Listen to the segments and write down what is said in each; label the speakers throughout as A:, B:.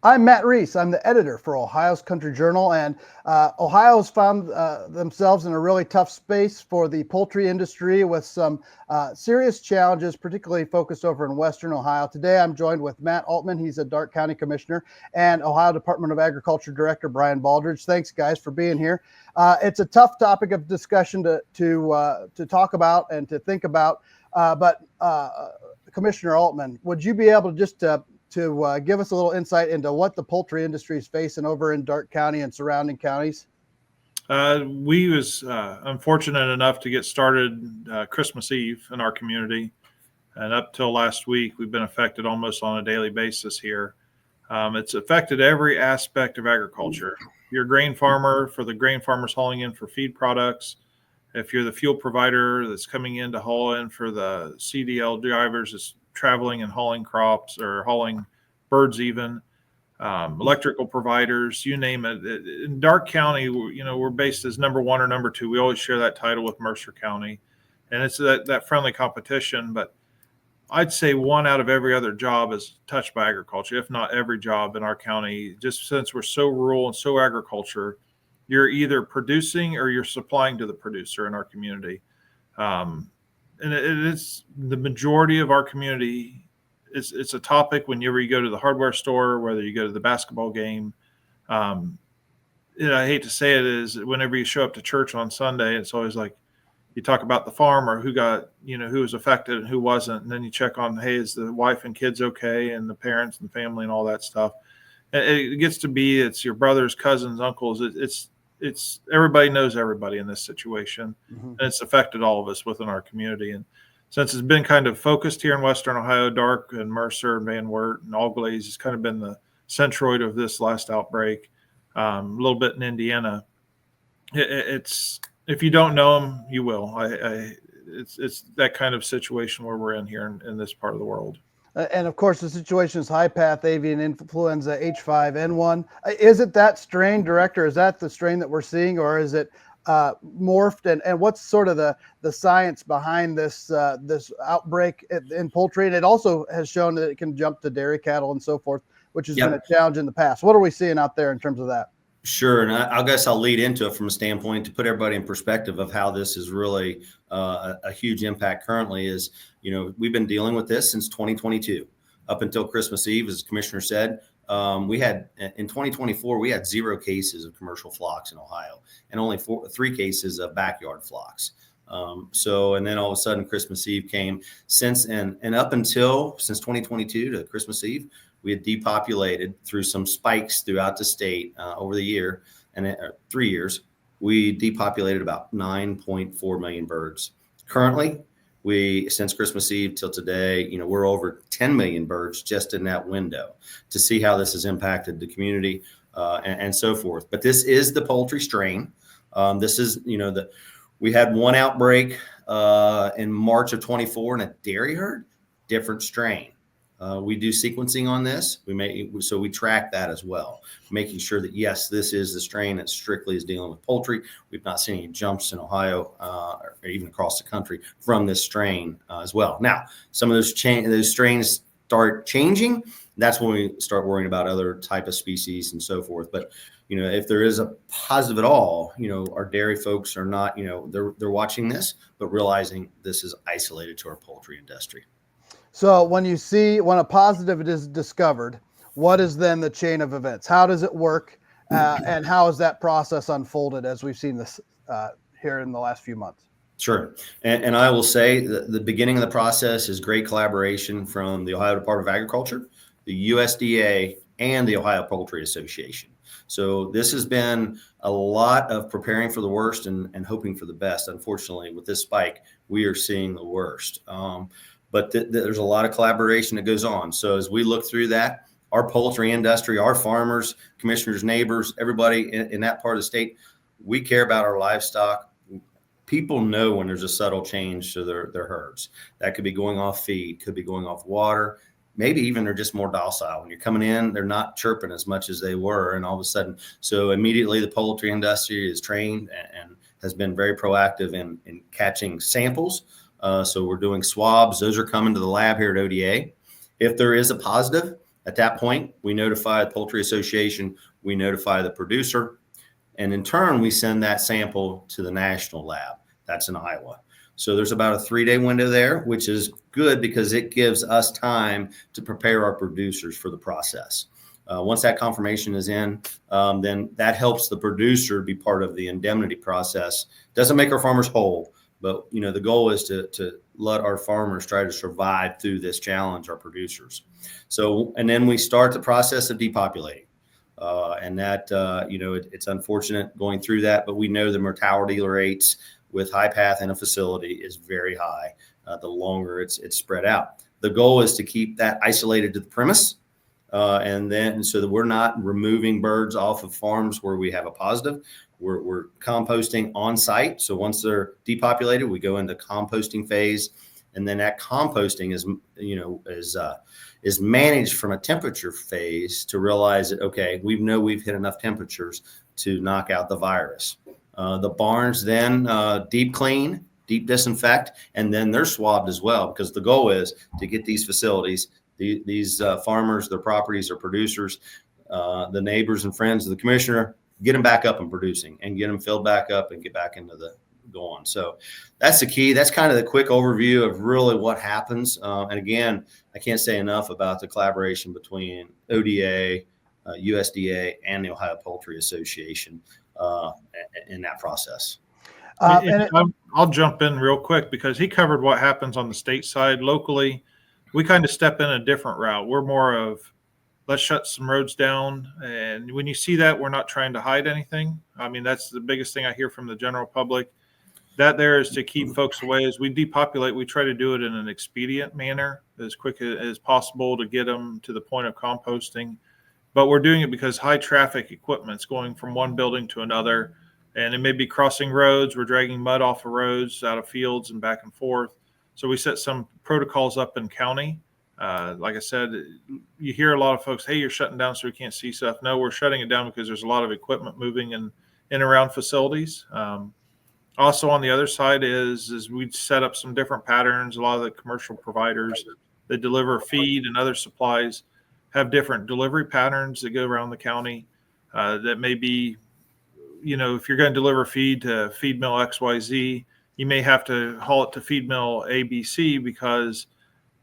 A: I'm Matt Reese. I'm the editor for Ohio's Country Journal, and Ohio's found themselves in a really tough space for the poultry industry with some serious challenges, particularly focused over in Western Ohio. Today, I'm joined with Matt Aultman. He's a Darke County Commissioner, and Ohio Department of Agriculture Director Brian Baldridge. Thanks, guys, for being here. It's a tough topic of discussion to talk about and to think about, but Commissioner Aultman, would you be able to just to give us a little insight into what the poultry industry is facing over in Darke County and surrounding counties?
B: We was unfortunate enough to get started Christmas Eve in our community. And up till last week, we've been affected almost on a daily basis here. It's affected every aspect of agriculture. If you're a grain farmer, for the grain farmers hauling in for feed products. If you're the fuel provider that's coming in to haul in for the CDL drivers that's traveling and hauling crops or hauling birds even, electrical providers, you name it. In Darke County, we're based as number one or number two. We always share that title with Mercer County. And it's that friendly competition. But I'd say one out of every other job is touched by agriculture, if not every job in our county. Just since we're so rural and so agriculture, you're either producing or you're supplying to the producer in our community. And it is the majority of our community. It's a topic whenever you go to the hardware store, whether you go to the basketball game. I hate to say it, is whenever you show up to church on Sunday, it's always like you talk about the farmer who got, who was affected and who wasn't. And then you check on, hey, is the wife and kids okay? And the parents and family and all that stuff. And it gets to be, it's your brothers, cousins, uncles. It's everybody knows everybody in this situation, and it's affected all of us within our community. And since it's been kind of focused here in Western Ohio, Darke and Mercer and Van Wert and Allglaze has kind of been the centroid of this last outbreak. A little bit in Indiana. It's if you don't know them, you will. It's that kind of situation where we're in here in this part of the world.
A: And of course, the situation is high-path avian influenza H5N1. Is it that strain, Director? Is that the strain that we're seeing, or is it morphed? And what's sort of the science behind this outbreak in poultry? And it also has shown that it can jump to dairy cattle and so forth, which has been a challenge in the past. What are we seeing out there in terms of that?
C: Sure. And I guess I'll lead into it from a standpoint to put everybody in perspective of how this is really a huge impact currently is, we've been dealing with this since 2022 up until Christmas Eve, as the commissioner said. We had in 2024, we had 0 cases of commercial flocks in Ohio and only 3 cases of backyard flocks. And then all of a sudden Christmas Eve came since 2022 to Christmas Eve. We had depopulated through some spikes throughout the state over the year, and 3 years, we depopulated about 9.4 million birds. Currently, since Christmas Eve till today, we're over 10 million birds just in that window to see how this has impacted the community and so forth. But this is the poultry strain. This is, we had one outbreak in March of 24 in a dairy herd, different strain. We do sequencing on this. So we track that as well, making sure that, yes, this is the strain that strictly is dealing with poultry. We've not seen any jumps in Ohio or even across the country from this strain as well. Now, some of those strains start changing. That's when we start worrying about other type of species and so forth. But, if there is a positive at all, our dairy folks are not, they're watching this, but realizing this is isolated to our poultry industry.
A: So when a positive is discovered, what is then the chain of events? How does it work? And how has that process unfolded as we've seen this here in the last few months?
C: Sure. And I will say the beginning of the process is great collaboration from the Ohio Department of Agriculture, the USDA, and the Ohio Poultry Association. So this has been a lot of preparing for the worst and hoping for the best. Unfortunately, with this spike, we are seeing the worst. But there's a lot of collaboration that goes on. So as we look through that, our poultry industry, our farmers, commissioners, neighbors, everybody in that part of the state, we care about our livestock. People know when there's a subtle change to their herds. That could be going off feed, could be going off water. Maybe even they're just more docile. When you're coming in, they're not chirping as much as they were. And all of a sudden, so immediately the poultry industry is trained and has been very proactive in catching samples. So we're doing swabs. Those are coming to the lab here at ODA. If there is a positive, At that point, we notify the Poultry Association, we notify the producer, and in turn, we send that sample to the national lab. That's in Iowa. So there's about a 3-day window there, which is good because it gives us time to prepare our producers for the process. Once that confirmation is in, then that helps the producer be part of the indemnity process. Doesn't make our farmers whole, but the goal is to let our farmers try to survive through this challenge, our producers. So, and then we start the process of depopulating. And that, it's unfortunate going through that, but we know the mortality rates with high path in a facility is very high. The longer it's spread out. The goal is to keep that isolated to the premise. And then so that we're not removing birds off of farms where we have a positive. We're composting on site. So once they're depopulated, we go into composting phase. And then that composting is managed from a temperature phase to realize that, okay, we've hit enough temperatures to knock out the virus. The barns then deep clean, deep disinfect, and then they're swabbed as well, because the goal is to get these facilities, these farmers, their properties, their producers, the neighbors and friends of the commissioner, get them back up and producing and get them filled back up and get back into the go on. So that's the key. That's kind of the quick overview of really what happens. And again, I can't say enough about the collaboration between ODA, USDA, and the Ohio Poultry Association in that process.
B: I'll jump in real quick because he covered what happens on the state side. Locally, we kind of step in a different route. We're more of, let's shut some roads down. And when you see that, we're not trying to hide anything. I mean, that's the biggest thing I hear from the general public. That there is to keep folks away. As we depopulate, we try to do it in an expedient manner, as quick as possible to get them to the point of composting. But we're doing it because high traffic equipment's going from one building to another, and it may be crossing roads. We're dragging mud off of roads, out of fields, and back and forth. So we set some protocols up in county. Like I said, you hear a lot of folks, hey, you're shutting down so we can't see stuff. No, we're shutting it down because there's a lot of equipment moving in and around facilities. Also on the other side is we set up some different patterns. A lot of the commercial providers that deliver feed and other supplies have different delivery patterns that go around the county. That may be, if you're going to deliver feed to feed mill XYZ, you may have to haul it to feed mill ABC because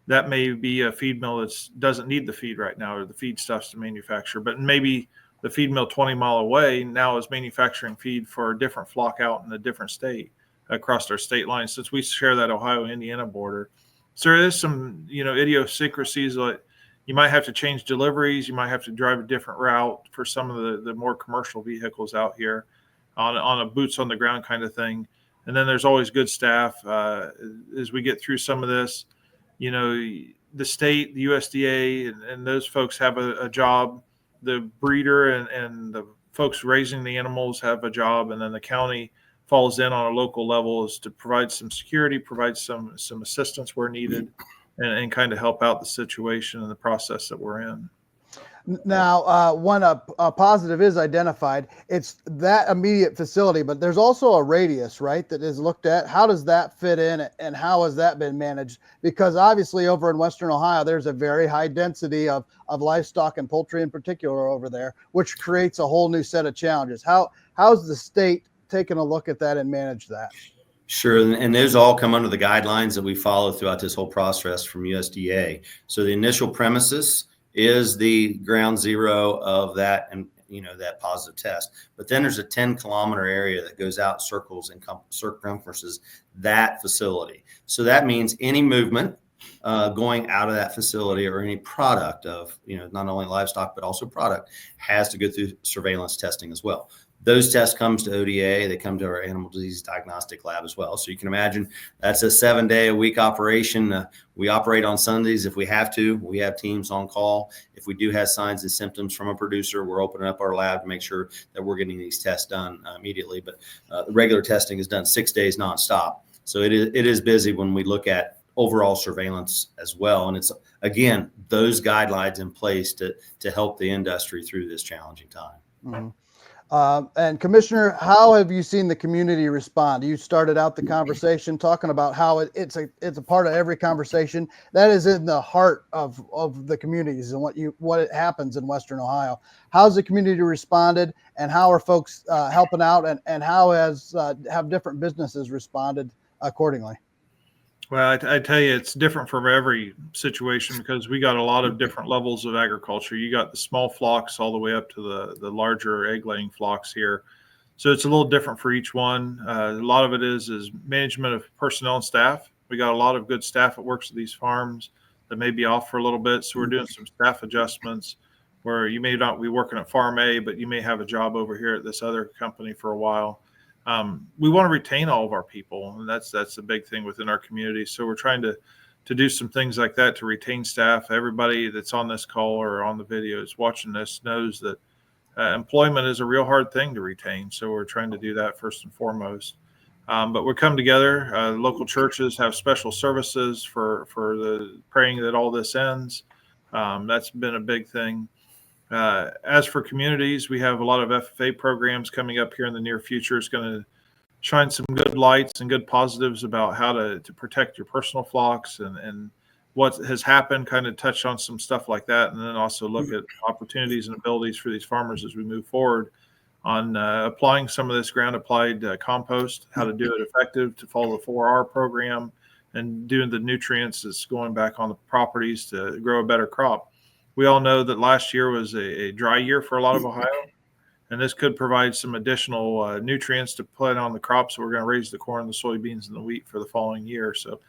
B: that may be a feed mill that doesn't need the feed right now, or the feed stuffs to manufacture. But maybe the feed mill 20 mile away now is manufacturing feed for a different flock out in a different state across our state line, since we share that Ohio-Indiana border. So there is some, idiosyncrasies, like you might have to change deliveries. You might have to drive a different route for some of the more commercial vehicles out here on a boots on the ground kind of thing. And then there's always good staff as we get through some of this. The state, the USDA, and those folks have a job. The breeder and the folks raising the animals have a job, and then the county falls in on a local level is to provide some security, provide some assistance where needed, and kind of help out the situation and the process that we're in.
A: Now, when a positive is identified, it's that immediate facility, but there's also a radius, right, that is looked at. How does that fit in, and how has that been managed? Because obviously over in Western Ohio, there's a very high density of livestock and poultry in particular over there, which creates a whole new set of challenges. How's the state taken a look at that and managed that?
C: Sure, and those all come under the guidelines that we follow throughout this whole process from USDA. So the initial premises is the ground zero of that, and that positive test. But then there's a 10-kilometer area that goes out, circles and circumferences that facility. So that means any movement going out of that facility, or any product of not only livestock but also product, has to go through surveillance testing as well. Those tests comes to ODA. They come to our animal disease diagnostic lab as well. So you can imagine that's a 7-day-a-week operation. We operate on Sundays if we have to. We have teams on call. If we do have signs and symptoms from a producer, we're opening up our lab to make sure that we're getting these tests done immediately. But the regular testing is done 6 days nonstop. So it is busy when we look at overall surveillance as well. And it's, again, those guidelines in place to help the industry through this challenging time.
A: Mm-hmm. And Commissioner, how have you seen the community respond? You started out the conversation talking about how it's a part of every conversation that is in the heart of the communities and what happens in Western Ohio. How's the community responded, and how are folks helping out, and how have different businesses responded accordingly?
B: Well, I tell you, it's different from every situation because we got a lot of different levels of agriculture. You got the small flocks all the way up to the larger egg laying flocks here. So it's a little different for each one. A lot of it is management of personnel and staff. We got a lot of good staff that works at these farms that may be off for a little bit. So we're doing some staff adjustments where you may not be working at Farm A, but you may have a job over here at this other company for a while. We want to retain all of our people, and that's the big thing within our community. So we're trying to do some things like that to retain staff. Everybody that's on this call or on the videos watching this knows that employment is a real hard thing to retain. So we're trying to do that first and foremost. But we come together. Local churches have special services for the praying that all this ends. That's been a big thing. As for communities, we have a lot of FFA programs coming up here in the near future. It's going to shine some good lights and good positives about how to protect your personal flocks and what has happened, kind of touch on some stuff like that. And then also look at opportunities and abilities for these farmers as we move forward on applying some of this ground applied compost, how to do it effective, to follow the 4R program, and doing the nutrients that's going back on the properties to grow a better crop. We all know that last year was a dry year for a lot of Ohio, and this could provide some additional nutrients to put on the crops. So we're going to raise the corn, the soybeans, and the wheat for the following year. So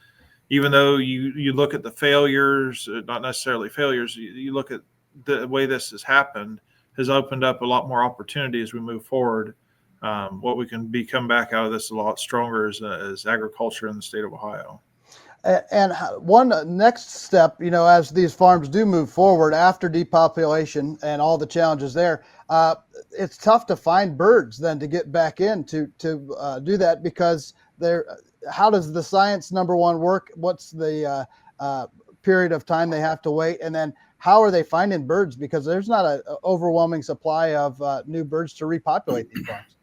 B: even though you look at the failures, not necessarily failures, you look at the way this has happened, has opened up a lot more opportunity as we move forward. What we can come back out of this a lot stronger as agriculture in the state of Ohio.
A: And one next step, as these farms do move forward after depopulation and all the challenges there, it's tough to find birds then to get back in to do that, because how does the science, number one, work? What's the period of time they have to wait? And then how are they finding birds? Because there's not an overwhelming supply of new birds to repopulate these farms.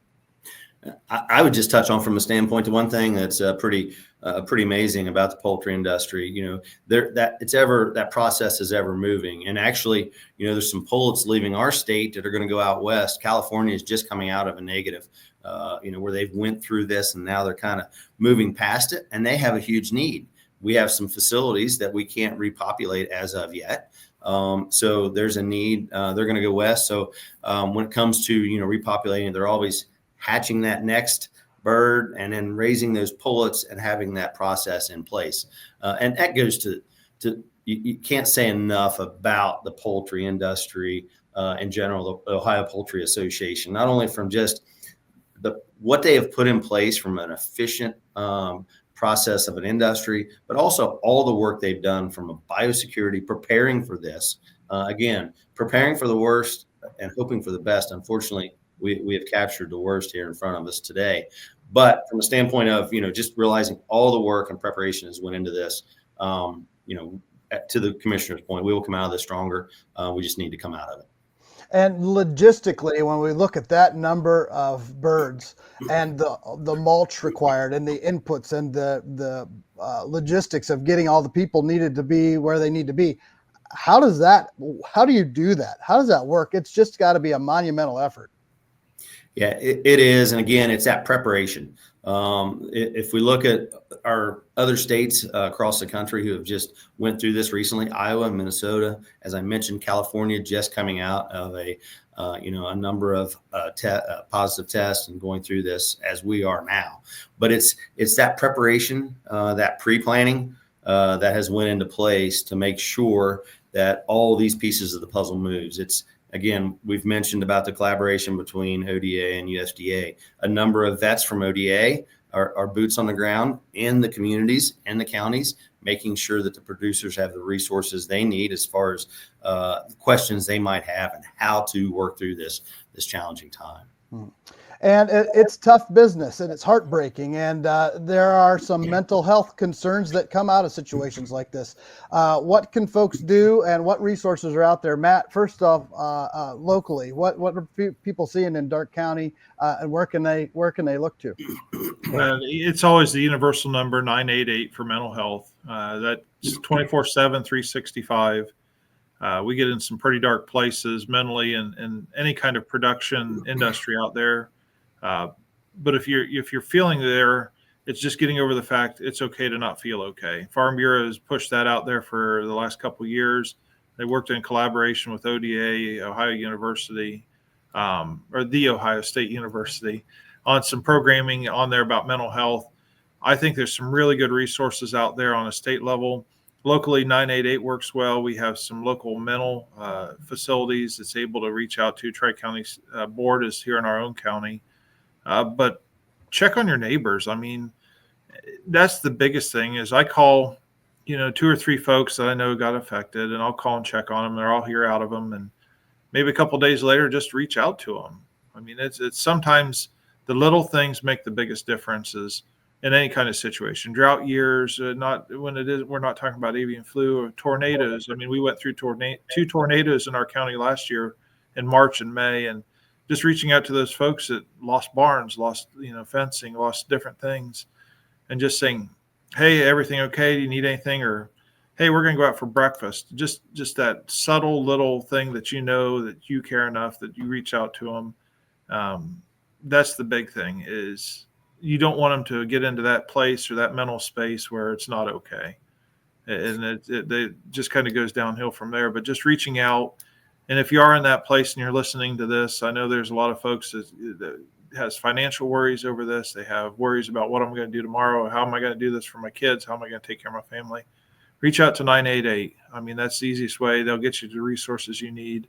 C: I would just touch on, from a standpoint, to one thing that's pretty amazing about the poultry industry. That process is ever moving, and actually, there's some pullets leaving our state that are going to go out west. California is just coming out of a negative, where they've went through this and now they're kind of moving past it, and they have a huge need. We have some facilities that we can't repopulate as of yet. So there's a need. They're going to go west. So when it comes to repopulating, they're always hatching that next bird and then raising those pullets and having that process in place. And that goes to you can't say enough about the poultry industry in general, the Ohio Poultry Association, not only from just what they have put in place from an efficient process of an industry, but also all the work they've done from a biosecurity, preparing for this. Again, preparing for the worst and hoping for the best. Unfortunately, we have captured the worst here in front of us today. But from a standpoint of, just realizing all the work and preparation has went into this, to the commissioner's point, we will come out of this stronger. We just need to come out of it.
A: And logistically, when we look at that number of birds and the mulch required and the inputs and the logistics of getting all the people needed to be where they need to be, how do you do that? How does that work? It's just got to be a monumental effort.
C: Yeah, it is. And again, it's that preparation. If we look at our other states across the country who have just went through this recently, Iowa, Minnesota, as I mentioned, California just coming out of a number of positive tests and going through this as we are now. But it's that preparation, that pre-planning that has went into place to make sure that all these pieces of the puzzle moves. Again, we've mentioned about the collaboration between ODA and USDA. A number of vets from ODA are boots on the ground in the communities and the counties, making sure that the producers have the resources they need as far as questions they might have and how to work through this challenging time.
A: And it's tough business and it's heartbreaking. And there are some mental health concerns that come out of situations like this. What can folks do and what resources are out there? Matt, first off, locally, what are people seeing in Darke County and where can they look to?
B: It's always the universal number 988 for mental health. That's 24/7, 365. We get in some pretty dark places mentally and any kind of production industry out there. But if you're feeling there, it's just getting over the fact it's okay to not feel okay. Farm Bureau has pushed that out there for the last couple of years. They worked in collaboration with ODA, Ohio University, or the Ohio State University, on some programming on there about mental health. I think there's some really good resources out there on a state level. Locally, 988 works well. We have some local mental facilities that's able to reach out to. Tri-County Board is here in our own county. But check on your neighbors. I mean, that's the biggest thing is I call, 2 or 3 folks that I know got affected, and I'll call and check on them. They're all here out of them. And maybe a couple of days later, just reach out to them. I mean, it's sometimes the little things make the biggest differences in any kind of situation. Drought years, not when it is, we're not talking about avian flu or tornadoes. I mean, we went through 2 tornadoes in our county last year in March and May, and just reaching out to those folks that lost barns, lost, fencing, lost different things, and just saying, hey, everything okay? Do you need anything? Or, hey, we're going to go out for breakfast. Just that subtle little thing that that you care enough that you reach out to them. That's the big thing is you don't want them to get into that place or that mental space where it's not okay. And it just kind of goes downhill from there. But just reaching out, and if you are in that place and you're listening to this, I know there's a lot of folks that has financial worries over this. They have worries about what I'm going to do tomorrow. How am I going to do this for my kids? How am I going to take care of my family? Reach out to 988. I mean, that's the easiest way. They'll get you the resources you need.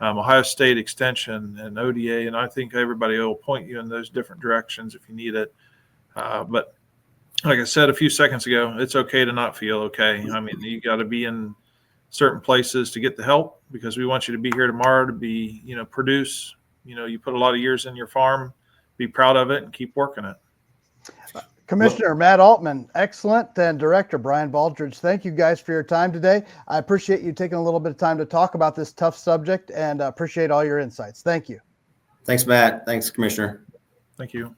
B: Ohio State Extension and ODA, and I think everybody will point you in those different directions if you need it. But like I said a few seconds ago, it's okay to not feel okay. I mean, you got to be in certain places to get the help because we want you to be here tomorrow to be, produce. You put a lot of years in your farm, be proud of it, and keep working it.
A: Commissioner Matt Aultman, excellent, and Director Brian Baldridge, thank you guys for your time today. I appreciate you taking a little bit of time to talk about this tough subject and appreciate all your insights. Thank you.
C: Thanks, Matt. Thanks, Commissioner.
B: Thank you.